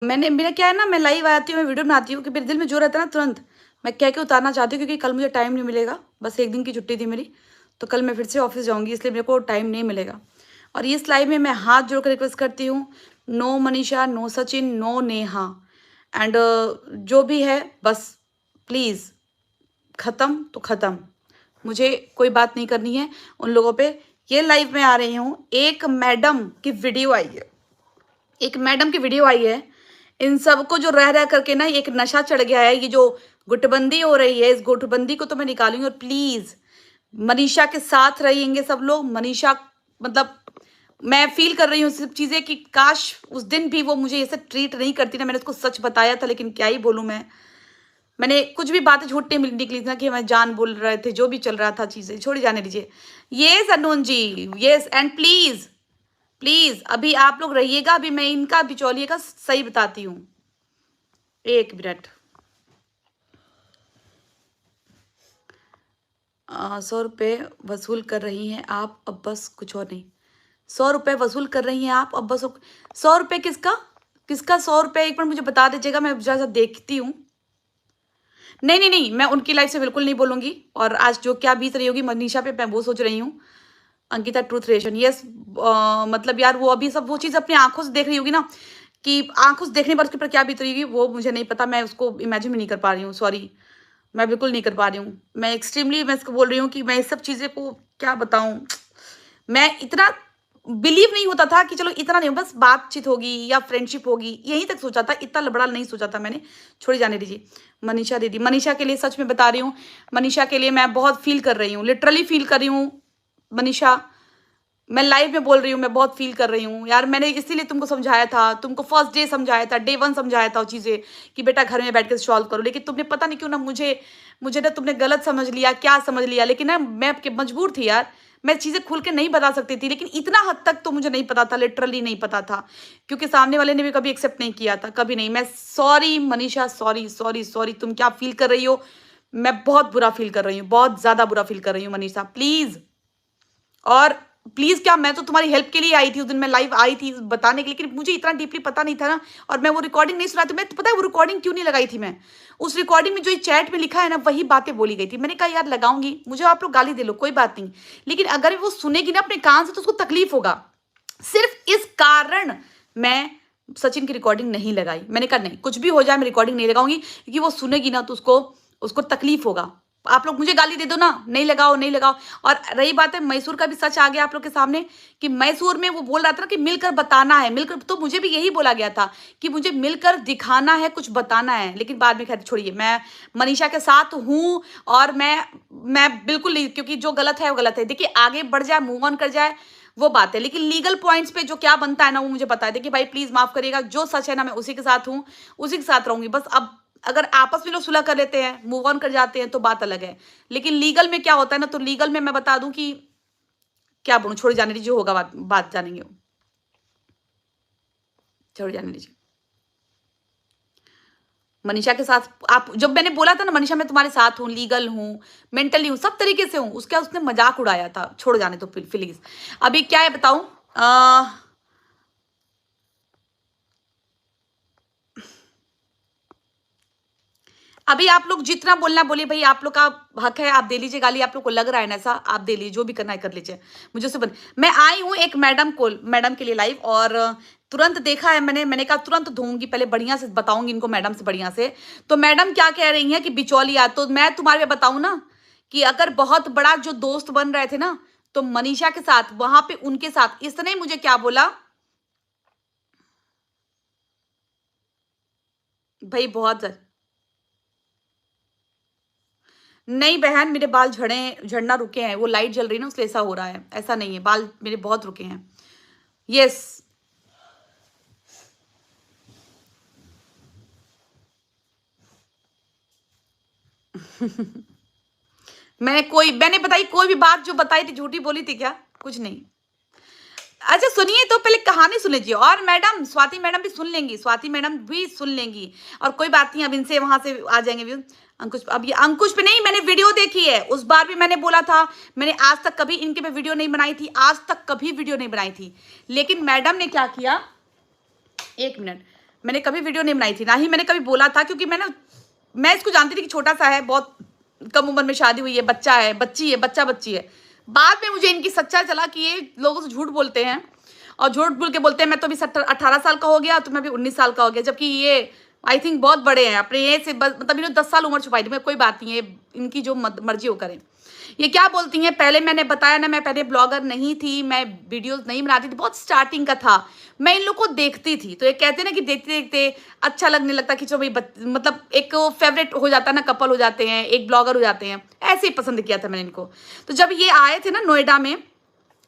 मेरा क्या है ना, मैं लाइव आती हूँ, मैं वीडियो बनाती हूँ कि मेरे दिल में जो रहता है ना तुरंत मैं कह के उतारना चाहती हूँ, क्योंकि कल मुझे टाइम नहीं मिलेगा। बस 1 दिन की छुट्टी थी मेरी, तो कल मैं फिर से ऑफिस जाऊँगी, इसलिए मेरे को टाइम नहीं मिलेगा। और इस लाइव में मैं हाथ जोड़ कर रिक्वेस्ट करती हूँ, no Manisha, no Sachin, no Neha and जो भी है, बस प्लीज़ ख़त्म तो ख़त्म। मुझे कोई बात नहीं करनी है उन लोगों पे। ये लाइव में आ रही हूँ, एक मैडम की वीडियो आई है, एक मैडम की वीडियो आई है। इन सबको जो रह रह करके ना एक नशा चढ़ गया है, ये जो गुटबंदी हो रही है, इस गुटबंदी को तो मैं निकालूंगी। और प्लीज मनीषा के साथ रहेंगे सब लोग। मनीषा मतलब मैं फील कर रही हूँ सब चीजें कि काश उस दिन भी वो मुझे ऐसे ट्रीट नहीं करती ना। मैंने उसको सच बताया था, लेकिन क्या ही बोलूं मैंने कुछ भी बातें झूठ नहीं निकली थी ना, कि हमें जान बोल रहे थे, जो भी चल रहा था चीजें छोड़ी जाने दीजिए। यस अनुन ji, yes and please please अभी आप लोग रहिएगा, अभी मैं इनका बिचौलिए का सही बताती हूँ। 1 मिनट। 100 रुपये वसूल कर रही हैं आप, अब बस कुछ और नहीं। 100 रुपये वसूल कर रही हैं आप, अब बस 100 रुपये किसका किसका 100 रुपये, एक बार मुझे बता दीजिएगा, मैं जरा सा देखती हूँ। नहीं नहीं नहीं, मैं उनकी लाइफ से बिल्कुल नहीं बोलूंगी। और आज जो क्या बीत रही होगी मनीषा पे, मैं वो सोच रही हूँ। Ankita truth ration, yes. मतलब यार वो अभी सब वो चीज़ अपनी आंखों से देख रही होगी ना, कि आंखों से देखने पर उसके ऊपर क्या बीत रही होगी, वो मुझे नहीं पता। मैं उसको इमेजिन भी नहीं कर पा रही हूँ, सॉरी। मैं बिल्कुल नहीं कर पा रही हूँ। मैं एक्सट्रीमली मैं इसको बोल रही हूँ कि मैं इस सब चीज़ें को क्या बताऊँ। मैं इतना बिलीव नहीं होता था कि चलो इतना नहीं, बस बातचीत होगी या फ्रेंडशिप होगी, यहीं तक सोचा था। इतना बड़ा नहीं सोचा था मैंने। छोड़ी जाने दीजिए। मनीषा दीदी, मनीषा के लिए सच में बता रही हूँ, मनीषा के लिए मैं बहुत फील कर रही हूँ, लिटरली फील कर रही हूँ। मनीषा, मैं लाइव में बोल रही हूँ, मैं बहुत फील कर रही हूँ यार। मैंने इसीलिए तुमको समझाया था, तुमको फर्स्ट डे समझाया था, डे 1 समझाया था वो चीज़ें, कि बेटा घर में बैठ के सॉल्व करो। लेकिन तुमने पता नहीं क्यों ना मुझे मुझे ना तुमने गलत समझ लिया, क्या समझ लिया। लेकिन ना मैं मजबूर थी यार, मैं चीज़ें खुल के नहीं बता सकती थी। लेकिन इतना हद तक तो मुझे नहीं पता था, लिटरली नहीं पता था, क्योंकि सामने वाले ने भी कभी एक्सेप्ट नहीं किया था, कभी नहीं। मैं sorry Manisha, sorry sorry sorry. तुम क्या फील कर रही हो, मैं बहुत बुरा फील कर रही हूँ, बहुत ज़्यादा बुरा फील कर रही हूँ मनीषा, प्लीज़। और प्लीज क्या, मैं तो तुम्हारी हेल्प के लिए आई थी, उस दिन मैं लाइव आई थी बताने के लिए, लेकिन मुझे इतना डीपली पता नहीं था ना। और मैं वो रिकॉर्डिंग नहीं सुना थी। मैं पता है वो रिकॉर्डिंग क्यों नहीं लगाई थी मैं? उस रिकॉर्डिंग में जो चैट में लिखा है ना, वही बातें बोली गई थी। मैंने कहा यार लगाऊंगी, मुझे आप लोग गाली दे लो, कोई बात नहीं, लेकिन अगर वो सुनेगी ना अपने कान से तो उसको तकलीफ होगा। सिर्फ इस कारण मैं सचिन की रिकॉर्डिंग नहीं लगाई। मैंने कहा नहीं, कुछ भी हो जाए मैं रिकॉर्डिंग नहीं लगाऊंगी, क्योंकि वो सुनेगी ना तो उसको उसको तकलीफ होगा। आप लोग मुझे गाली दे दो ना, नहीं लगाओ नहीं लगाओ। और रही बात है मैसूर का, भी सच आ गया आप लोग के सामने, कि मैसूर में वो बोल रहा था ना कि मिलकर बताना है, मिलकर। तो मुझे भी यही बोला गया था कि मुझे मिलकर दिखाना है, कुछ बताना है। लेकिन बाद में खैर छोड़िए, मैं मनीषा के साथ हूँ। और मैं बिल्कुल नहीं, क्योंकि जो गलत है वो गलत है। देखिए आगे बढ़ जाए, मूव ऑन कर जाए, वो बात है। लेकिन लीगल पॉइंट्स पे जो क्या बनता है ना, वो मुझे पता है। देखिए भाई प्लीज माफ करिएगा, जो सच है ना मैं उसी के साथ हूँ, उसी के साथ रहूंगी बस। अब अगर आपस में लोग सुलह कर लेते हैं, मूव ऑन कर जाते हैं, तो बात अलग है। लेकिन लीगल में क्या होता है ना, तो लीगल में मैं बता दूं कि क्या बोलूं, छोड़ जाने दीजिए, होगा बात जानेंगे, छोड़ जाने दीजिए। मनीषा के साथ आप, जब मैंने बोला था ना मनीषा मैं तुम्हारे साथ हूँ, लीगल हूँ, मेंटली हूँ, सब तरीके से हूँ, उसका उसने मजाक उड़ाया था। छोड़ जाने तो प्लीज। अभी क्या है बताऊं, अभी आप लोग जितना बोलना बोलिए भाई, आप लोग का हक है, आप दे लीजिए गाली। आप लोग को लग रहा है ना ऐसा, आप दे लीजिए, जो भी करना है कर लीजिए। मुझे उससे मैं आई हूँ एक मैडम के लिए लाइव, और तुरंत देखा है मैंने कहा तुरंत धोऊंगी, पहले बढ़िया से बताऊंगी इनको, मैडम से बढ़िया से। तो मैडम क्या कह रही है कि बिचौलिया, तो मैं तुम्हारे बताऊं ना, कि अगर बहुत बड़ा जो दोस्त बन रहे थे ना, तो मनीषा के साथ वहां पे उनके साथ इसने मुझे क्या बोला भाई, बहुत नहीं बहन, मेरे बाल झड़ना रुके हैं, वो लाइट जल रही है ना इसलिए ऐसा हो रहा है। ऐसा नहीं है, बाल मेरे बहुत रुके हैं। यस। मैंने बताई कोई भी बात जो बताई थी, झूठी बोली थी क्या? कुछ नहीं। अच्छा सुनिए, तो पहले कहानी सुन लीजिए। और मैडम स्वाति मैडम भी सुन लेंगी, स्वाति मैडम भी सुन लेंगी। और कोई बात नहीं, अब इनसे वहां से आ जाएंगे व्यू। अंकुश, अब ये अंकुश पे नहीं, मैंने वीडियो देखी है, उस बार भी मैंने बोला था। मैंने आज तक कभी इनके पे वीडियो नहीं बनाई थी, आज तक कभी वीडियो नहीं बनाई थी। लेकिन मैडम ने क्या किया, 1 मिनट, मैंने कभी वीडियो नहीं बनाई थी, ना ही मैंने कभी बोला था, क्योंकि मैं इसको जानती थी कि छोटा सा है, बहुत कम उम्र में शादी हुई है, बच्चा है, बच्ची है, बच्चा बच्ची है। बाद में मुझे इनकी सच्चा चला कि ये लोगों से झूठ बोलते हैं, और झूठ बोल के बोलते हैं मैं तो अभी 18 साल का हो गया, तो मैं अभी 19 साल का हो गया, जबकि ये आई थिंक बहुत बड़े हैं अपने एज से, मतलब इन्होंने 10 साल उम्र छुपाई थी। मैं कोई बात नहीं है, इनकी जो मर्जी हो करें। ये क्या बोलती हैं, पहले मैंने बताया ना, मैं पहले ब्लॉगर नहीं थी, मैं वीडियोस नहीं बनाती थी, बहुत स्टार्टिंग का था, मैं इन लोगों को देखती थी। तो ये कहते हैं ना कि देखते देखते अच्छा लगने लगता कि चलो भाई, मतलब एक फेवरेट हो जाता है ना, कपल हो जाते हैं, एक ब्लॉगर हो जाते हैं, ऐसे ही पसंद किया था मैंने इनको। तो जब ये आए थे ना नोएडा में,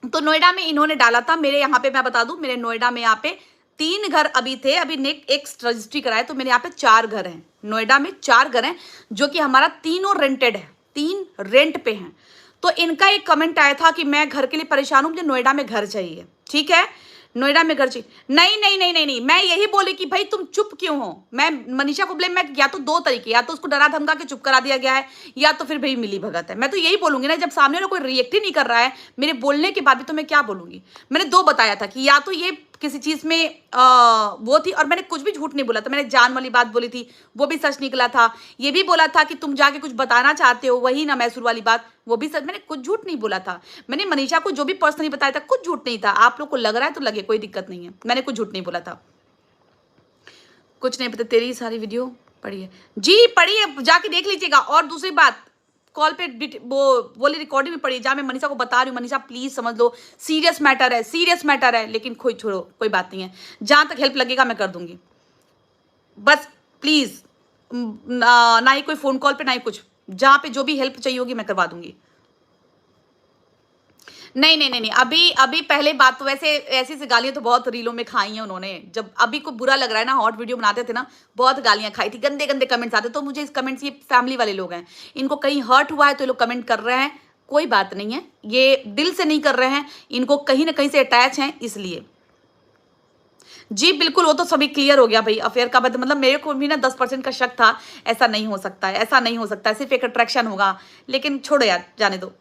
तो नोएडा में इन्होंने डाला था मेरे यहाँ पे, मैं बता दूं, मेरे नोएडा में यहाँ पे 3 घर अभी थे, अभी एक रजिस्ट्री कराए, तो मेरे यहाँ पे 4 घर हैं, नोएडा में 4 घर हैं, जो कि हमारा तीनों रेंटेड है, 3 रेंट पे हैं। तो इनका एक कमेंट आया था कि मैं घर के लिए परेशान हूं, मुझे नोएडा में घर चाहिए। ठीक है, नोएडा में घर चाहिए। नहीं नहीं नहीं नहीं नहीं, मैं यही बोली कि भाई तुम चुप क्यों हो। मैं मनीषा को ब्लेम, मैं या तो 2 तरीके, या तो उसको डरा धमका के चुप करा दिया गया है, या तो फिर भाई मिली भगत है। मैं तो यही बोलूंगी ना, जब सामने वाला कोई रिएक्ट ही नहीं कर रहा है मेरे बोलने के बाद भी, तो मैं क्या बोलूंगी। मैंने 2 बताया था कि या तो ये किसी चीज में वो थी, और मैंने कुछ भी झूठ नहीं बोला था, मैंने जान वाली बात बोली थी, वो भी सच निकला था। ये भी बोला था कि तुम जाके कुछ बताना चाहते हो, वही ना मैसूर वाली बात, वो भी सच। मैंने कुछ झूठ नहीं बोला था। मैंने मनीषा को जो भी पर्सनली बताया था, कुछ झूठ नहीं था। आप लोग को लग रहा है तो लगे, कोई दिक्कत नहीं है, मैंने कुछ झूठ नहीं बोला था। कुछ नहीं पता, तेरी सारी वीडियो पढ़ी है जी, पढ़ी है, जाके देख लीजिएगा। और दूसरी बात, कॉल पे वो बोली रिकॉर्डिंग में पड़ी, जहाँ मैं मनीषा को बता रही हूँ, मनीषा प्लीज समझ लो, सीरियस मैटर है, सीरियस मैटर है। लेकिन कोई छोड़ो, कोई बात नहीं है, जहां तक हेल्प लगेगा मैं कर दूंगी, बस प्लीज। ना ही कोई फोन कॉल पे, ना ही कुछ, जहां पे जो भी हेल्प चाहिए होगी मैं करवा दूंगी। नहीं नहीं नहीं नहीं, अभी पहले बात तो वैसे ऐसी सी गालियां तो बहुत रीलों में खाई हैं उन्होंने। जब अभी को बुरा लग रहा है ना, हॉट वीडियो बनाते थे ना, बहुत गालियां खाई थी, गंदे गंदे कमेंट्स आते। तो मुझे इस कमेंट्स, ये फैमिली वाले लोग हैं, इनको कहीं हर्ट हुआ है तो ये लोग कमेंट कर रहे हैं, कोई बात नहीं है, ये दिल से नहीं कर रहे हैं, इनको कहीं ना कहीं से अटैच हैं, इसलिए। जी बिल्कुल, वो तो सभी क्लियर हो गया भाई, अफेयर का मतलब मेरे को भी ना 10% का शक था, ऐसा नहीं हो सकता है, ऐसा नहीं हो सकता है, सिर्फ एक अट्रैक्शन होगा। लेकिन छोड़ो यार, जाने दो।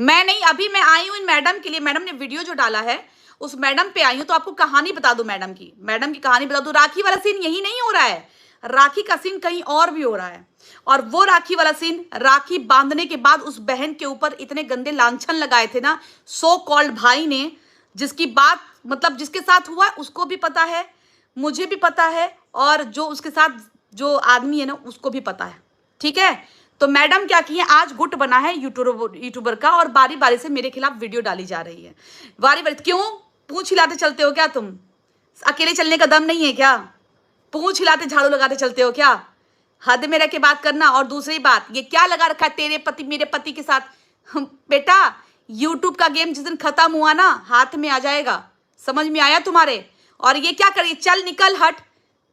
मैं नहीं, अभी मैं आई हूं इन मैडम के लिए, मैडम ने वीडियो जो डाला है उस मैडम पे आई हूं, तो आपको कहानी बता दूं, मैडम की कहानी बता दूं। राखी वाला सीन यही नहीं हो रहा है, राखी का सीन कहीं और भी हो रहा है। और वो राखी वाला सीन, राखी बांधने के बाद उस बहन के ऊपर इतने गंदे लांछन लगाए थे ना, सो कॉल्ड भाई ने, जिसकी बात मतलब जिसके साथ हुआ उसको भी पता है, मुझे भी पता है, और जो उसके साथ जो आदमी है ना उसको भी पता है। ठीक है, तो मैडम क्या की है, आज गुट बना है यूट्यूबर का, और बारी बारी से मेरे खिलाफ वीडियो डाली जा रही है, बारी बारी। क्यों पूंछ हिलाते चलते हो क्या तुम? अकेले चलने का दम नहीं है क्या? पूंछ हिलाते झाड़ू लगाते चलते हो क्या? हद में रह के बात करना। और दूसरी बात, ये क्या लगा रखा है तेरे पति मेरे पति के साथ? बेटा, यूट्यूब का गेम जिस दिन खत्म हुआ ना, हाथ में आ जाएगा, समझ में आया तुम्हारे? और ये क्या करिए, चल निकल हट,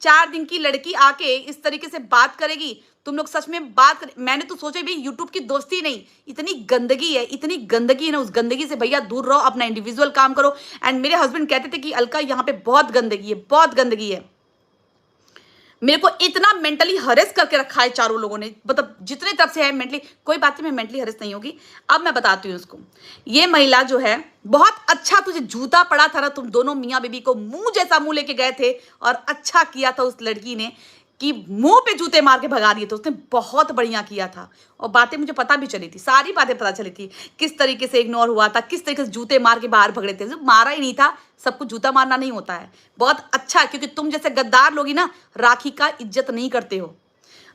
4 दिन की लड़की आके इस तरीके से बात करेगी, तुम लोग सच में बात कर। मैंने तो सोचा भाई यूट्यूब की दोस्ती नहीं, इतनी गंदगी है, इतनी गंदगी है ना, उस गंदगी से भैया दूर रहो, अपना इंडिविजुअल काम करो। एंड मेरे हस्बैंड कहते थे कि अलका यहाँ पे बहुत गंदगी है, बहुत गंदगी है। मेरे को इतना मेंटली हरेस करके रखा है चारों लोगों ने, मतलब जितने तरफ से है मेंटली। कोई बात नहीं, मैं मेंटली हरेस नहीं होगी। अब मैं बताती हूँ उसको, ये महिला जो है, बहुत अच्छा तुझे जूता पड़ा था ना, तुम दोनों मियाँ बीबी को मुंह जैसा मुंह लेके गए थे, और अच्छा किया था उस लड़की ने कि मुंह पे जूते मार के भगा दिए थे, उसने बहुत बढ़िया किया था। और बातें मुझे पता भी चली थी, सारी बातें पता चली थी, किस तरीके से इग्नोर हुआ था, किस तरीके से जूते मार के बाहर भगड़े थे। मारा ही नहीं था, सबको जूता मारना नहीं होता है। बहुत अच्छा है, क्योंकि तुम जैसे गद्दार लोग ही ना राखी का इज्जत नहीं करते हो।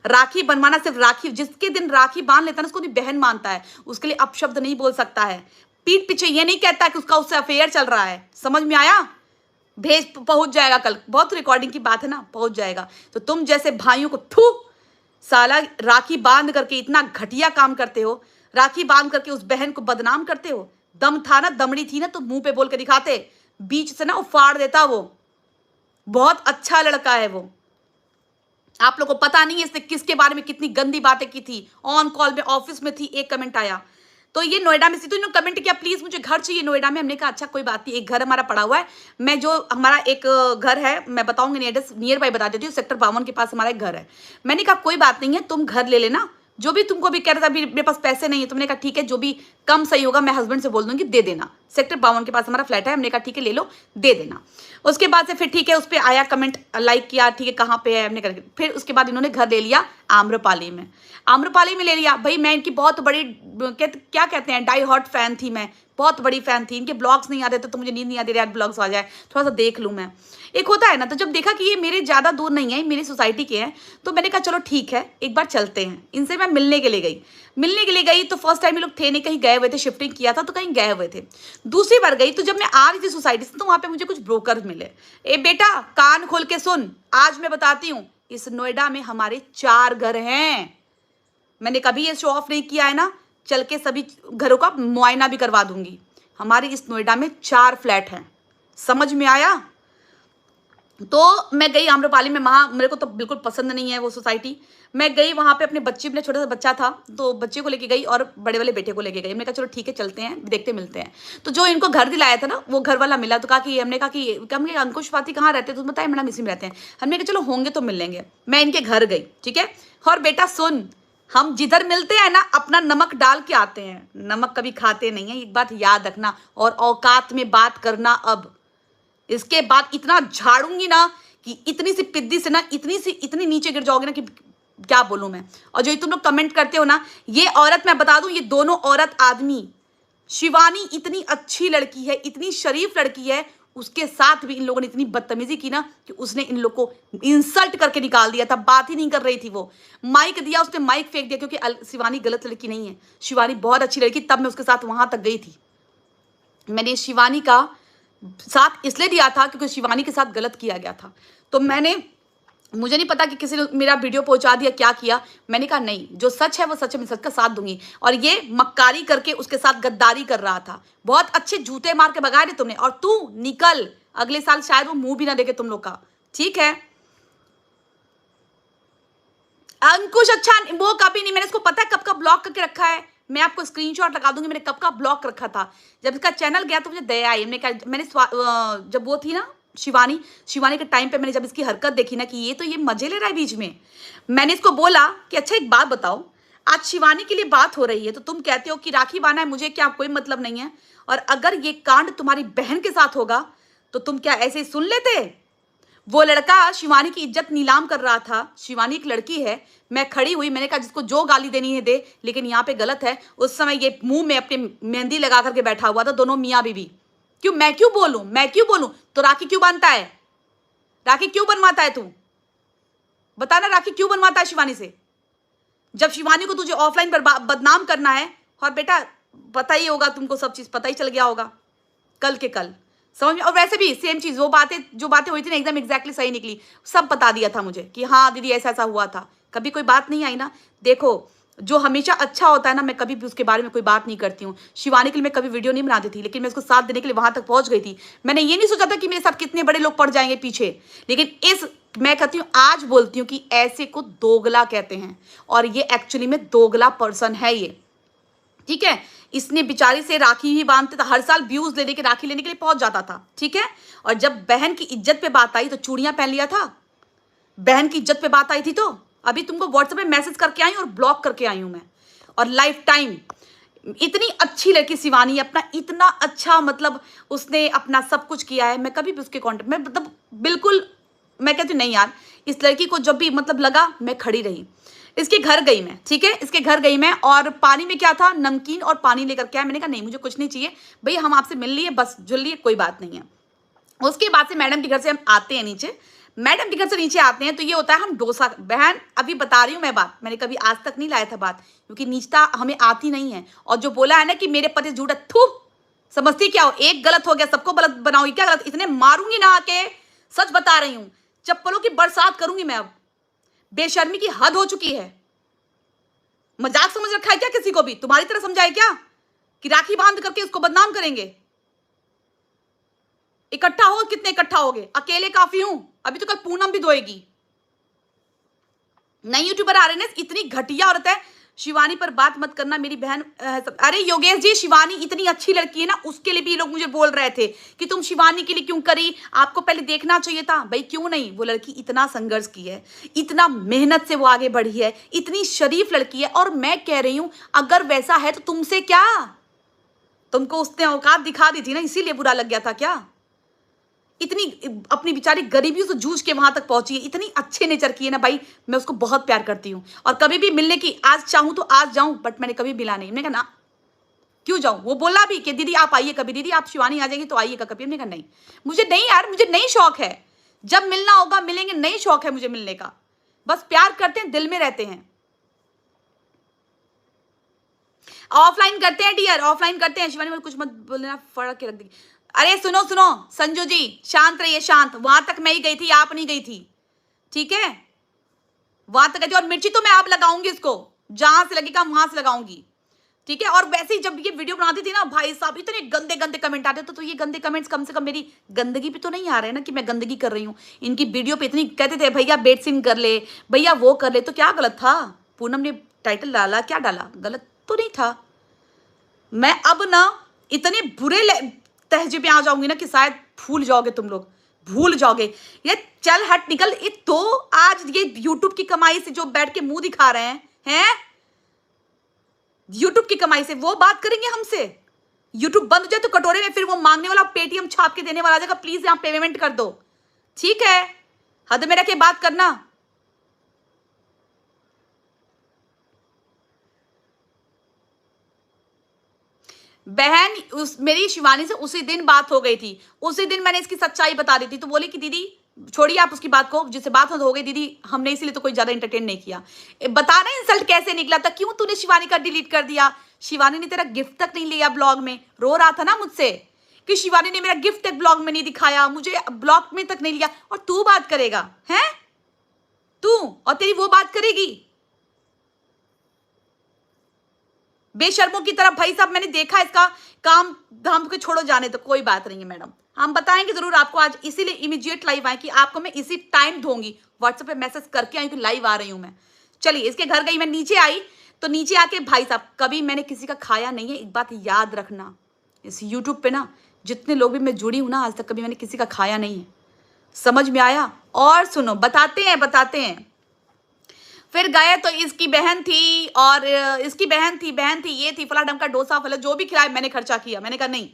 राखी बनवाना सिर्फ राखी, जिसके दिन राखी बांध लेता है ना, उसको भी बहन मानता है, उसके लिए अपशब्द नहीं बोल सकता है। पीठ पीछे ये नहीं कहता कि उसका उससे अफेयर चल रहा है। समझ में आया? भेज पहुंच जाएगा कल, बहुत रिकॉर्डिंग की बात है ना, पहुंच जाएगा। तो तुम जैसे भाइयों को थू, साला राखी बांध करके इतना घटिया काम करते हो, राखी बांध करके उस बहन को बदनाम करते हो। दम था ना, दमड़ी थी ना, तो मुंह पे बोल के दिखाते, बीच से ना उफाड़ देता। वो बहुत अच्छा लड़का है वो। आप लोगों को पता नहीं है इसने किसके बारे में कितनी गंदी बातें की थी, ऑन कॉल में, ऑफिस में थी। एक कमेंट आया, तो ये नोएडा में थी, तो इन्होंने कमेंट किया प्लीज मुझे घर चाहिए नोएडा में। हमने कहा अच्छा कोई बात नहीं, एक घर हमारा पड़ा हुआ है, मैं जो हमारा एक घर है, मैं बताऊंगी नहीं एड्रेस, नियर बाय बता देती हूँ, सेक्टर 52 के पास हमारा एक घर है। मैंने कहा कोई बात नहीं है, तुम घर ले लेना, जो भी तुमको भी कह रहा था अभी मेरे पास पैसे नहीं है, तुमने कहा ठीक है जो भी कम सही होगा मैं हस्बैंड से बोल दूंगी दे देना। सेक्टर 52 के पास हमारा फ्लैट है, हमने कहा ठीक है ले लो दे देना। उसके बाद से फिर ठीक है उस पर आया कमेंट लाइक किया, ठीक है कहाँ पे है हमने करके, फिर उसके बाद इन्होंने घर ले लिया आम्रपाली में। आम्रपाली में ले लिया भाई, मैं इनकी बहुत बड़ी क्या कहते हैं डाई हॉट फैन थी, मैं बहुत बड़ी फैन थी। इनके ब्लॉग्स नहीं आ रहे तो मुझे नींद नहीं आती, यार ब्लॉग्स आ जाए थोड़ा सा देख लूँ मैं, एक होता है ना। तो जब देखा कि ये मेरे ज़्यादा दूर नहीं है, मेरी सोसाइटी के हैं, तो मैंने कहा चलो ठीक है एक बार चलते हैं। इनसे मैं मिलने के लिए गई तो फर्स्ट टाइम ये लोग थे नहीं, कहीं गए हुए थे, शिफ्टिंग किया था तो कहीं गए हुए थे। दूसरी बार गई तो जब मैं आ रही थी सोसाइटी से तो वहाँ पे मुझे कुछ ब्रोकर मिले। ए बेटा कान खोल के सुन, आज मैं बताती हूँ इस नोएडा में हमारे 4 घर हैं। मैंने कभी ये शो ऑफ नहीं किया है ना, चल के सभी घरों का मुआयना भी करवा दूंगी। हमारे इस नोएडा में 4 फ्लैट हैं, समझ में आया। तो मैं गई आम्रपाली में, वहाँ मेरे को तो बिल्कुल पसंद नहीं है वो सोसाइटी। मैं गई वहाँ पे अपने बच्चे, मेरा छोटा सा बच्चा था तो बच्चे को लेके गई और बड़े वाले बेटे को लेके गई। मैंने कहा चलो ठीक है चलते हैं देखते मिलते हैं। तो जो इनको घर दिलाया था ना वो घर वाला मिला, तो कहा कि हमने कहा कि अंकुश स्वाति कहाँ रहते हैं, तो बताया मैडम इसी में रहते हैं। हमने कहा चलो होंगे तो मिल लेंगे। मैं इनके घर गई, ठीक है। और बेटा सुन, हम जिधर मिलते हैं ना अपना नमक डाल के आते हैं, नमक कभी खाते नहीं है, एक बात याद रखना। और औकात में बात करना। अब इसके बाद इतना झाड़ूंगी ना कि इतनी सी पिद्दी से ना इतनी नीचे गिर जाओगे ना कि क्या बोलूं मैं। और जो तुम लोग कमेंट करते हो ना, ये औरत मैं बता दूं, ये दोनों औरत आदमी, शिवानी इतनी अच्छी लड़की है, इतनी शरीफ लड़की है, उसके साथ भी इन लोगों ने इतनी बदतमीजी की ना कि उसने इन लोग को इंसल्ट करके निकाल दिया था। बात ही नहीं कर रही थी वो, माइक दिया उसने, माइक फेंक दिया। क्योंकि शिवानी गलत लड़की नहीं है, शिवानी बहुत अच्छी लड़की, तब मैं उसके साथ वहां तक गई थी। मैंने शिवानी का साथ इसलिए दिया था क्योंकि शिवानी के साथ गलत किया गया था। तो मुझे नहीं पता कि किसी ने मेरा वीडियो पहुंचा दिया क्या किया। मैंने कहा नहीं, जो सच है वो सच है, मैं सच का साथ दूंगी। और ये मक्कारी करके उसके साथ गद्दारी कर रहा था, बहुत अच्छे जूते मार के भगाए थे तुमने। और तू निकल, अगले साल शायद वो मुंह भी ना देखे तुम लोग का, ठीक है। अंकुश अच्छा वो कभी नहीं, मैंने इसको पता है कब का ब्लॉक करके रखा है, मैं आपको स्क्रीनशॉट लगा दूंगी। मैंने कब का ब्लॉक रखा था, जब इसका चैनल गया तो मुझे दया आई। मैंने जब वो थी ना शिवानी के टाइम पे मैंने जब इसकी हरकत देखी ना कि ये मजे ले रहा है बीच में, मैंने इसको बोला कि अच्छा एक बात बताओ, आज शिवानी के लिए बात हो रही है तो तुम कहते हो कि राखी बांधना है, मुझे क्या कोई मतलब नहीं है। और अगर ये कांड तुम्हारी बहन के साथ होगा तो तुम क्या ऐसे ही सुन लेते। वो लड़का शिवानी की इज्जत नीलाम कर रहा था। शिवानी एक लड़की है, मैं खड़ी हुई, मैंने कहा जिसको जो गाली देनी है दे, लेकिन यहाँ पे गलत है। उस समय ये मुंह में अपने मेहंदी लगा करके बैठा हुआ था, दोनों मियाँ बीवी। मैं क्यों बोलूं? तो राखी क्यों बांधता है? राखी क्यों बनवाता है तू? बता ना, राखी क्यों बनवाता है शिवानी से? जब शिवानी को तुझे ऑफलाइन पर बदनाम करना है, और बेटा पता ही होगा तुमको, सब चीज पता ही चल गया होगा कल के कल, समझ में। और वैसे भी सेम चीज, वो जो बातें हुई थी ना एकदम एग्जैक्टली सही निकली। सब बता दिया था मुझे कि हाँ दीदी ऐसा ऐसा हुआ था, कभी कोई बात नहीं आई ना। देखो जो हमेशा अच्छा होता है ना, मैं कभी भी उसके बारे में कोई बात नहीं करती हूँ। शिवानी के लिए मैं कभी वीडियो नहीं बनाती थी, लेकिन मैं उसको साथ देने के लिए वहां तक पहुंच गई थी। मैंने ये नहीं सोचा था कि मेरे साथ कितने बड़े लोग पड़ जाएंगे पीछे, लेकिन मैं कहती हूँ, आज बोलती हूँ कि ऐसे को दोगला कहते हैं। और ये एक्चुअली में दोगला पर्सन है ये, ठीक है। इसने बेचारी से राखी ही बांधते था, हर साल व्यूज लेने के राखी लेने के लिए पहुंच जाता था, ठीक है। और जब बहन की इज्जत पे बात आई तो चूड़ियां पहन लिया था। बहन की इज्जत पे बात आई थी तो अभी तुमको व्हाट्सएप पे मैसेज करके आई और ब्लॉक करके आई हूं मैं। और लाइफ टाइम इतनी अच्छी लड़की शिवानी, अपना इतना अच्छा मतलब उसने अपना सब कुछ किया है। मैं कभी भी उसके कॉन्टेक्ट में मतलब बिल्कुल, मैं कहती नहीं यार, इस लड़की को जब भी मतलब लगा मैं खड़ी रही। इसके घर गई मैं, ठीक है, इसके घर गई मैं, और पानी में क्या था, नमकीन और पानी लेकर के आया। मैंने कहा नहीं मुझे कुछ नहीं चाहिए भैया, हम आपसे मिल लिए बस, जुल लिए, कोई बात नहीं है। उसके बाद से मैडम के घर से हम आते हैं नीचे, मैडम के घर से नीचे आते हैं तो ये होता है हम डोसा, बहन अभी बता रही हूँ मैं बात, मैंने कभी आज तक नहीं लाया था बात, क्योंकि नीचता हमें आती नहीं है। और जो बोला है ना कि मेरे पति झूठा, थू, समझती क्या हो, एक गलत हो गया सबको गलत बनाओगी क्या? गलत इतने मारूंगी ना आके, सच बता रही हूँ, चप्पलों की बरसात करूंगी मैं। अब बेशर्मी की हद हो चुकी है। मजाक समझ रखा है क्या किसी को भी? तुम्हारी तरह समझा है क्या कि राखी बांध करके उसको बदनाम करेंगे? इकट्ठा हो, कितने इकट्ठा होगे? अकेले काफी हूं, अभी तो कल पूनम भी धोएगी। नई यूट्यूबर आ रहे हैं, इतनी घटिया औरत है। शिवानी पर बात मत करना, मेरी बहन अरे योगेश जी, शिवानी इतनी अच्छी लड़की है ना, उसके लिए भी लोग मुझे बोल रहे थे कि तुम शिवानी के लिए क्यों करी, आपको पहले देखना चाहिए था। भाई क्यों नहीं, वो लड़की इतना संघर्ष की है, इतना मेहनत से वो आगे बढ़ी है, इतनी शरीफ लड़की है। और मैं कह रही हूं अगर वैसा है तो तुमसे क्या, तुमको उसने औकात दिखा दी थी ना, इसीलिए बुरा लग गया था क्या? इतनी अपनी बेचारी गरीबी से जूझ के वहां तक पहुंची है, इतनी अच्छे नेचर की है ना भाई, मैं उसको बहुत प्यार करती हूँ। और कभी भी मिलने की आज चाहूं तो आज जाऊं, बट मैंने कभी मिला नहीं। मैंने कहा ना क्यों जाऊं, वो बोला भी कि दीदी आप आइए कभी, दीदी आप शिवानी आ जाएगी तो आइएगा कभी। मैंने कहा नहीं, मुझे नहीं यार, मुझे नहीं शौक है, जब मिलना होगा मिलेंगे, नहीं शौक है मुझे मिलने का, बस प्यार करते हैं, दिल में रहते हैं। ऑफलाइन करते हैं डियर, ऑफलाइन करते हैं। शिवानी बोले कुछ मत बोलना, फड़ के रख दी। अरे सुनो सुनो संजू जी, शांत रहिए, शांत। वहां तक मैं ही गई थी, आप नहीं गई थी, ठीक है? वहां तक गई थी। और मिर्ची तो मैं आप लगाऊंगी, इसको जहां से लगेगा वहां से लगाऊंगी, ठीक है? और वैसे ही जब ये वीडियो बनाती थी ना भाई साहब, इतने गंदे गंदे कमेंट आते तो ये गंदे कमेंट्स कम से कम मेरी गंदगी पे तो नहीं आ रहे हैं ना, कि मैं गंदगी कर रही हूँ। इनकी वीडियो पे इतनी कहते थे भैया बेड सिन कर ले, भैया वो कर ले, तो क्या गलत था? पूनम ने टाइटल डाला, क्या डाला, गलत तो नहीं था। मैं अब ना इतने बुरे तहजे पे आ जाऊंगी ना कि शायद भूल जाओगे तुम लोग, भूल जाओगे। ये चल हट निकल, ये तो आज ये यूट्यूब की कमाई से जो बैठ के मुंह दिखा रहे हैं यूट्यूब की कमाई से वो बात करेंगे हमसे। यूट्यूब बंद हो जाए तो कटोरे में फिर वो मांगने वाला पेटीएम छाप के देने वाला आ जाएगा, प्लीज यहां पेमेंट कर दो, ठीक है? हद में रख के बात करना। बहन मेरी शिवानी से उसी दिन बात हो गई थी, उसी दिन मैंने इसकी सच्चाई बता दी थी, तो बोली कि दीदी छोड़िए आप उसकी बात को, जिससे बात हो गई दीदी, हमने इसीलिए तो कोई ज्यादा इंटरटेन नहीं किया। बता रहे इंसल्ट कैसे निकला था, क्यों तूने शिवानी का डिलीट कर दिया? शिवानी ने तेरा गिफ्ट तक नहीं लिया ब्लॉग में, रो रहा था ना मुझसे कि शिवानी ने मेरा गिफ्ट तक ब्लॉग में नहीं दिखाया, मुझे ब्लॉग में तक नहीं लिया। और तू बात करेगा है, तू और तेरी वो बात करेगी बेशर्मों की तरह। भाई साहब मैंने देखा इसका काम धाम के, छोड़ो जाने तो कोई बात नहीं है मैडम, हम बताएंगे जरूर आपको। आज इसीलिए इमीडिएट लाइव आए कि आपको मैं इसी टाइम दूंगी, व्हाट्सएप पे मैसेज करके आई कि लाइव आ रही हूं मैं। चलिए इसके घर गई, मैं नीचे आई तो नीचे आके भाई साहब कभी मैंने किसी का खाया नहीं है, एक बात याद रखना। इस यूट्यूब पे ना जितने लोग भी मैं जुड़ी हूं ना आज तक, कभी मैंने किसी का खाया नहीं है, समझ में आया? और सुनो बताते हैं फिर गए तो इसकी बहन थी और इसकी बहन थी ये थी, फला ढंग का डोसा फला जो भी खिलाया मैंने खर्चा किया। मैंने कहा नहीं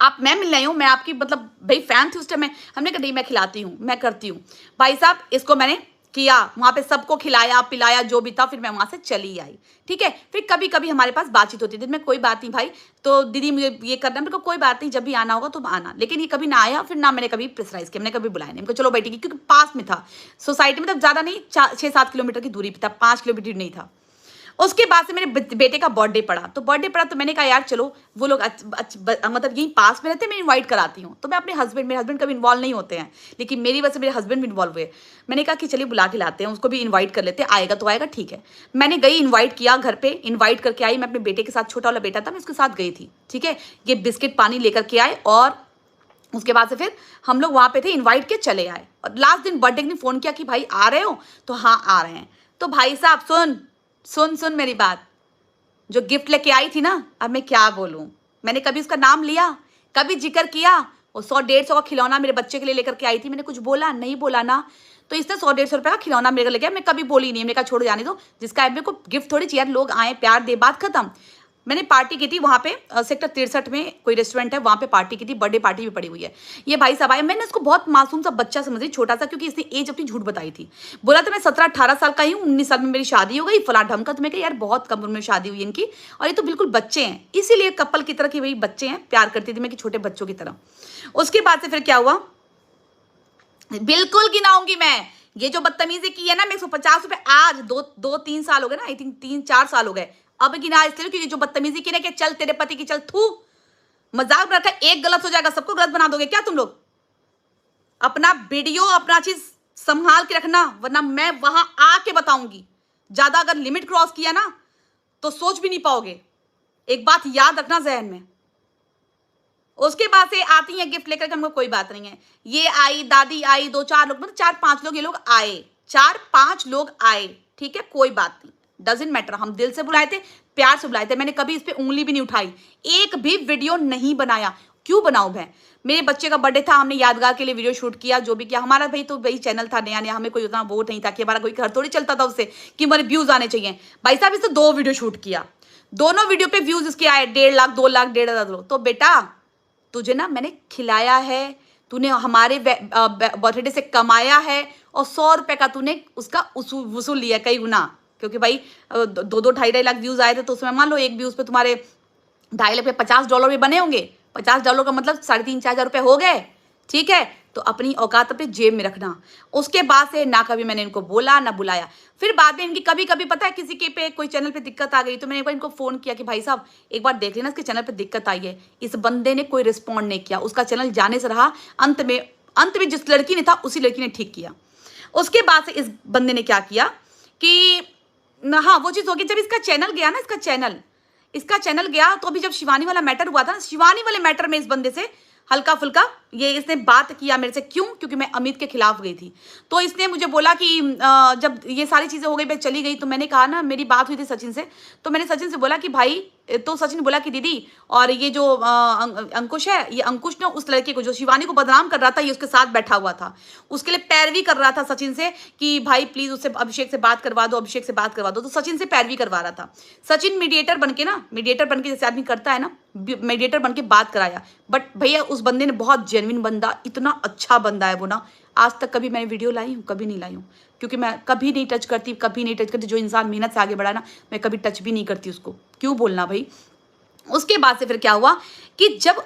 आप, मैं मिल रही हूँ, मैं आपकी मतलब भाई फैन थी उस टाइम में। हमने कहा नहीं मैं खिलाती हूँ, मैं करती हूँ। भाई साहब इसको मैंने किया, वहां पे सबको खिलाया पिलाया जो भी था, फिर मैं वहां से चली आई, ठीक है? फिर कभी कभी हमारे पास बातचीत होती थी, मैं कोई बात नहीं भाई, तो दीदी मुझे ये करना, मेरे को कोई बात नहीं, जब भी आना होगा तो आना। लेकिन ये कभी ना आया, फिर ना मैंने कभी प्रेशराइज किया, मैंने कभी बुलाया नहीं, चलो बैठेगी, क्योंकि पास में था सोसाइटी में, तब ज्यादा नहीं 6-7 किलोमीटर की दूरी पे था, 5 किलोमीटर नहीं था। उसके बाद से मेरे बेटे का बर्थडे पड़ा, तो मैंने कहा यार चलो वो लोग मतलब यहीं पास में रहते हैं, मैं इनवाइट कराती हूँ। तो मैं अपने मेरे हस्बैंड कभी इन्वॉल्व नहीं होते हैं, लेकिन मेरी वजह से मेरे हस्बैंड भी इन्वॉल्व हुए। मैंने कहा कि चलिए बुला के लाते हैं, उसको भी इन्वाइट कर लेते हैं, आएगा तो आएगा, ठीक है। मैंने गई, इन्वाइट किया, घर पे इन्वाइट करके आई। मैं अपने बेटे के साथ, छोटा वाला बेटा था, मैं उसके साथ गई थी, ठीक है? ये बिस्किट पानी लेकर के आए और उसके बाद से फिर हम लोग वहां पे थे, इन्वाइट के चले आए। और लास्ट दिन बर्थडे के दिन फोन किया कि भाई आ रहे हो, तो हाँ आ रहे हैं। तो भाई साहब सुन मेरी बात, जो गिफ्ट लेके आई थी ना, अब मैं क्या बोलूं, मैंने कभी उसका नाम लिया, कभी जिक्र किया? वो 100-150 का खिलौना मेरे बच्चे के लिए लेकर के आई थी, मैंने कुछ बोला? नहीं बोला ना। तो इसने 100-150 रुपये का खिलौना मेरे को लेके, मैं कभी बोली नहीं, मैंने कहा छोड़ जाने दो, जिसका मेरे को गिफ्ट थोड़ी चाहिए, लोग आए प्यार दे, बात खत्म। मैंने पार्टी की थी वहां पे सेक्टर 63 में कोई रेस्टोरेंट है, वहां पे पार्टी की थी, बर्थडे पार्टी भी पड़ी हुई है। ये भाई साहब आए, मैंने उसको बहुत मासूम सा बच्चा समझ रही, छोटा सा, क्योंकि इसने एज अपनी झूठ बताई थी। बोला तो मैं 17-18 साल का ही हूँ, 19 साल में मेरी शादी हो गई, फला ढंग का। तो मैं कहा यार बहुत कम उम्र में शादी हुई इनकी, और ये तो बिल्कुल बच्चे हैं, इसीलिए कपल की तरह की वही बच्चे हैं, प्यार करती थी मैं कि छोटे बच्चों की तरह। उसके बाद से फिर क्या हुआ, बिल्कुल गिनाऊंगी मैं, ये जो बदतमीजी की है ना, मैं 150 रुपए आज 2-3 साल हो गए ना, आई थिंक 3-4 साल हो गए, अब गिना इसलिए क्योंकि जो बदतमीजी की ना कि चल तेरे पति की चल, थू मजाक बना था, एक गलत हो जाएगा सबको गलत बना दोगे क्या तुम लोग? अपना वीडियो अपना चीज संभाल के रखना, वरना मैं वहां आके बताऊंगी। ज्यादा अगर लिमिट क्रॉस किया ना तो सोच भी नहीं पाओगे, एक बात याद रखना जहन में। उसके बाद से आती है गिफ्ट लेकर के, हमको कोई बात नहीं है। ये आई, दादी आई, 2-4 लोग, मतलब 4-5 लोग, ये लोग आए, 4-5 लोग आए, ठीक है, कोई बात नहीं, डजेंट मैटर। हम दिल से बुलाए थे, प्यार से बुलाए थे। मैंने कभी इस पे उंगली भी नहीं उठाई, एक भी वीडियो नहीं बनाया। क्यों बनाऊं मैं? मेरे बच्चे का बर्थडे था, हमने यादगार के लिए वीडियो शूट किया, जो भी किया। हमारा भाई तो भाई चैनल था नया नया, हमें कोई उतना वो नहीं था कि हमारा कोई घर थोड़ी चलता था उससे कि हमारे व्यूज आने चाहिए। भाई साहब इससे 2 वीडियो शूट किया, दोनों वीडियो पे व्यूज इसके आए 1.5 लाख, 2 लाख, 1.5 लाख। तो बेटा तुझे ना मैंने खिलाया है, तूने हमारे बर्थडे से कमाया है, और 100 रुपए का तूने उसका वसूल लिया कई गुना। क्योंकि भाई 2-2, 2.5 लाख व्यूज आए थे, तो उसमें मान लो एक व्यूज पे तुम्हारे 2.5 लाख पे $50 भी बने होंगे। $50 का मतलब 3,500-4,000 रुपए हो गए। ठीक है, तो अपनी औकात अपनी जेब में रखना। उसके बाद से ना कभी मैंने इनको बोला ना बुलाया। फिर बाद में इनकी कभी कभी पता है किसी के पे कोई चैनल पे दिक्कत आ गई, तो मैंने एक बार इनको फोन किया कि भाई साहब एक बार देख लेना, इसके चैनल पे दिक्कत आई है। इस बंदे ने कोई रिस्पॉन्ड नहीं किया, उसका चैनल जाने से रहा। अंत में जिस लड़की ने था उसी लड़की ने ठीक किया। उसके बाद से इस बंदे ने क्या किया कि हाँ वो चीज होगी, जब इसका चैनल गया ना, इसका चैनल गया, तो अभी जब शिवानी वाला मैटर हुआ था ना, शिवानी वाले मैटर में इस बंदे से हल्का फुल्का ये इसने बात किया मेरे से। क्यों? क्योंकि मैं अमित के खिलाफ गई थी। तो इसने मुझे बोला कि जब ये सारी चीजें हो गई, मैं चली गई, तो मैंने कहा ना, मेरी बात हुई थी सचिन से, तो मैंने सचिन से बोला कि भाई, तो सचिन बोला कि दीदी, और ये जो अंकुश है, ये अंकुश ने उस लड़के को जो शिवानी को बदनाम कर रहा था, ये उसके साथ बैठा हुआ था, उसके लिए पैरवी कर रहा था सचिन से कि भाई प्लीज उससे अभिषेक से बात करवा दो, अभिषेक से बात करवा दो। तो सचिन से पैरवी करवा रहा था। सचिन मीडिएटर बनके जैसे आदमी करता है ना, मीडिएटर बनके बात कराया। बट भैया उस बंदे ने, बहुत जेन्युइन बंदा, इतना अच्छा बंदा है वो ना, आज तक कभी मैंने वीडियो लाई हूँ? कभी नहीं लाई हूँ, क्योंकि मैं कभी नहीं टच करती। जो इंसान मेहनत से आगे बढ़ा ना, मैं कभी टच भी नहीं करती उसको। क्यों बोलना भाई? उसके बाद से फिर क्या हुआ कि जब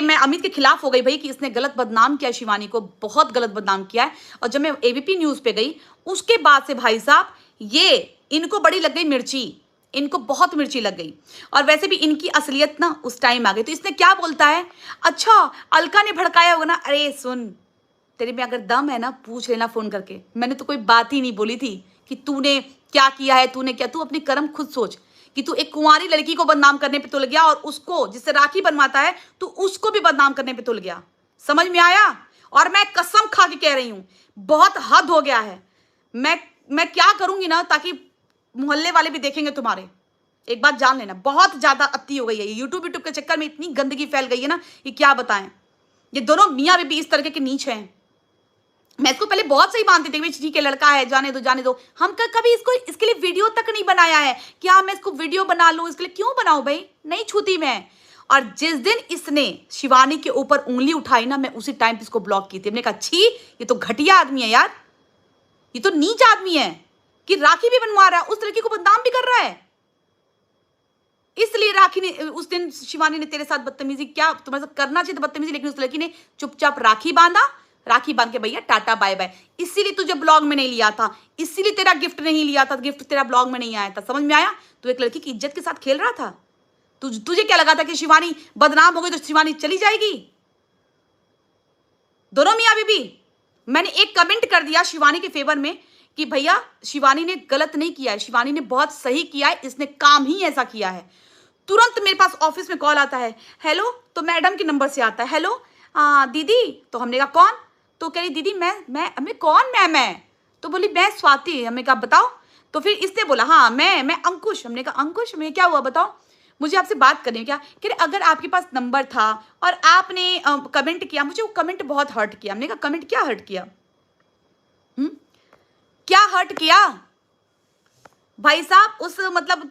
मैं अमित के खिलाफ हो गई भाई कि इसने गलत बदनाम किया, शिवानी को बहुत गलत बदनाम किया है, और जब मैं एबीपी न्यूज पे गई, उसके बाद से भाई साहब ये इनको बड़ी लग गई मिर्ची, इनको बहुत मिर्ची लग गई। और वैसे भी इनकी असलियत ना उस टाइम आ गई। तो इसने क्या बोलता है, अच्छा अलका ने भड़काया होगा ना, अरे सुन, तेरे में अगर दम है ना, पूछ लेना फोन करके। मैंने तो कोई बात ही नहीं बोली थी कि तूने क्या किया है, तूने क्या। तू अपनी कर्म खुद सोच कि तू एक कुंवारी लड़की को बदनाम करने पे तुल गया, और उसको जिससे राखी बनवाता है, तू उसको भी बदनाम करने पे तुल गया। समझ में आया? और मैं कसम खा के कह रही हूं, बहुत हद हो गया है। मैं क्या करूंगी ना, ताकि मोहल्ले वाले भी देखेंगे तुम्हारे। एक बात जान लेना, बहुत ज्यादा अति हो गई है। यूट्यूब के चक्कर में इतनी गंदगी फैल गई है ना, ये क्या बताएं। ये दोनों मियां बीबी इस तरह के नीच हैं। मैं इसको पहले बहुत सही मानती थी, ठीक है लड़का है, जाने दो। हम कभी इसके लिए वीडियो तक नहीं बनाया है कि हाँ मैं इसको वीडियो बना लूं। इसके लिए क्यों बनाऊं भाई? नहीं छूती मैं। और जिस दिन इसने शिवानी के ऊपर उंगली उठाई ना, मैं उसी टाइम पे इसको ब्लॉक की थी। हमने कहा छी, ये तो घटिया आदमी है यार, ये तो नीच आदमी है कि राखी भी बनवा रहा है, उस लड़की को बदनाम भी कर रहा है। इसलिए राखी ने उस दिन, शिवानी ने तेरे साथ बदतमीजी, क्या तुम्हारे साथ करना चाहिए तो बदतमीजी, लेकिन उस लड़की ने चुपचाप राखी बांधा, राखी बांध के भैया टाटा बाय बाय। इसीलिए तुझे ब्लॉग में नहीं लिया था, इसीलिए तेरा गिफ्ट नहीं लिया था, गिफ्ट तेरा ब्लॉग में नहीं आया था। समझ में आया? तू एक लड़की की इज्जत के साथ खेल रहा था। तुझे क्या लगा था कि शिवानी बदनाम हो गई तो शिवानी चली जाएगी? दोनों मियां बीबी। मैंने एक कमेंट कर दिया शिवानी के फेवर में कि भैया शिवानी ने गलत नहीं किया है, शिवानी ने बहुत सही किया है, इसने काम ही ऐसा किया है। तुरंत मेरे पास ऑफिस में कॉल आता है, हेलो, तो मैडम के नंबर से आता है, हेलो दीदी। तो हमने कहा कौन? तो कह रही दीदी मैं कौन? मैं तो बोली मैं स्वाति। हमने कहा बताओ। तो फिर इसने बोला हाँ मैं अंकुश। हमने कहा अंकुश, मैं क्या हुआ बताओ, मुझे आपसे बात करनी है। क्या कह रहे, अगर आपके पास नंबर था और आपने कमेंट किया, मुझे वो कमेंट बहुत हर्ट किया। हमने कहा कमेंट क्या हर्ट किया? क्या हर्ट किया भाई साहब? उस मतलब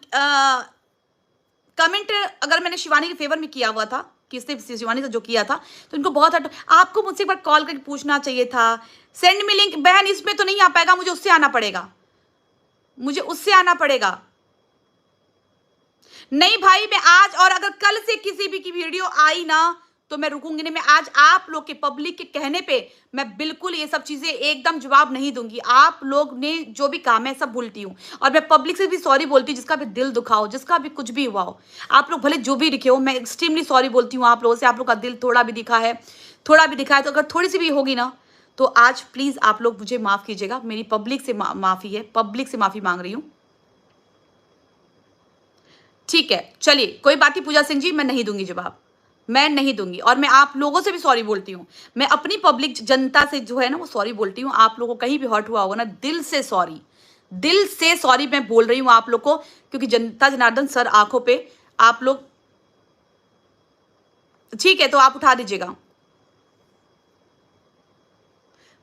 कमेंट अगर मैंने शिवानी के फेवर में किया हुआ था, किसने शिवानी से जो किया था, तो इनको बहुत हट। आपको मुझसे एक बार कॉल करके पूछना चाहिए था। Send me link. बहन इसमें तो नहीं आ पाएगा, मुझे उससे आना पड़ेगा, मुझे उससे आना पड़ेगा। नहीं भाई, मैं आज और अगर कल से किसी भी की वीडियो आई ना, तो मैं रुकूंगी नहीं। मैं आज आप लोग के पब्लिक के कहने पे मैं बिल्कुल ये सब चीजें एकदम जवाब नहीं दूंगी। आप लोग ने जो भी कहा मैं सब भूलती हूँ, और मैं पब्लिक से भी सॉरी बोलती हूँ, जिसका भी दिल दुखा हो, जिसका भी कुछ भी हुआ हो। आप लोग भले जो भी लिखे हो, मैं एक्सट्रीमली सॉरी बोलती हूँ आप लोगों से। आप लोग का दिल थोड़ा भी दिखा है तो अगर थोड़ी सी भी होगी ना, तो आज प्लीज आप लोग मुझे माफ कीजिएगा। मेरी पब्लिक से माफी है, पब्लिक से माफी मांग रही हूँ। ठीक है, चलिए कोई बात नहीं पूजा सिंह जी, मैं नहीं दूंगी जवाब, मैं नहीं दूंगी। और मैं आप लोगों से भी सॉरी बोलती हूँ। मैं अपनी पब्लिक जनता से जो है ना वो सॉरी बोलती हूँ। आप लोगों को कहीं भी हर्ट हुआ होगा ना, दिल से सॉरी, दिल से सॉरी मैं बोल रही हूं आप लोग को, क्योंकि जनता जनार्दन सर आंखों पे आप लोग, ठीक है तो आप उठा दीजिएगा।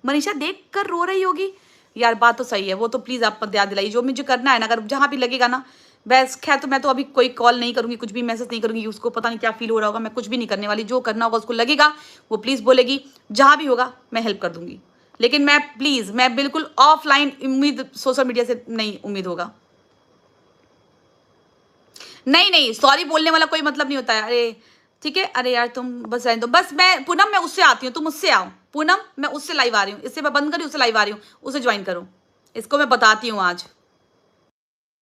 मनीषा देख कर रो रही होगी यार, बात तो सही है, वो तो प्लीज आप मत याद दिलाइए, जो मुझे करना है ना, अगर जहां भी लगेगा ना, बस खैर तो मैं तो अभी कोई कॉल नहीं करूंगी, कुछ भी मैसेज नहीं करूंगी, उसको पता नहीं क्या फील हो रहा होगा, मैं कुछ भी नहीं करने वाली, जो करना होगा उसको लगेगा वो प्लीज बोलेगी, जहां भी होगा मैं हेल्प कर दूंगी। लेकिन मैं प्लीज, मैं बिल्कुल ऑफलाइन उम्मीद सोशल मीडिया से नहीं उम्मीद होगा। नहीं नहीं, सॉरी बोलने वाला कोई मतलब नहीं होता है, अरे ठीक है, अरे यार तुम बस रहने दो, बस मैं पूनम, मैं उससे आती हूँ, तुम उससे आओ पूनम, मैं उससे लाइव आ रही हूँ, इससे मैं बंद करी, उससे लाइव आ रही हूँ, उसे ज्वाइन करो, इसको मैं बताती हूँ आज।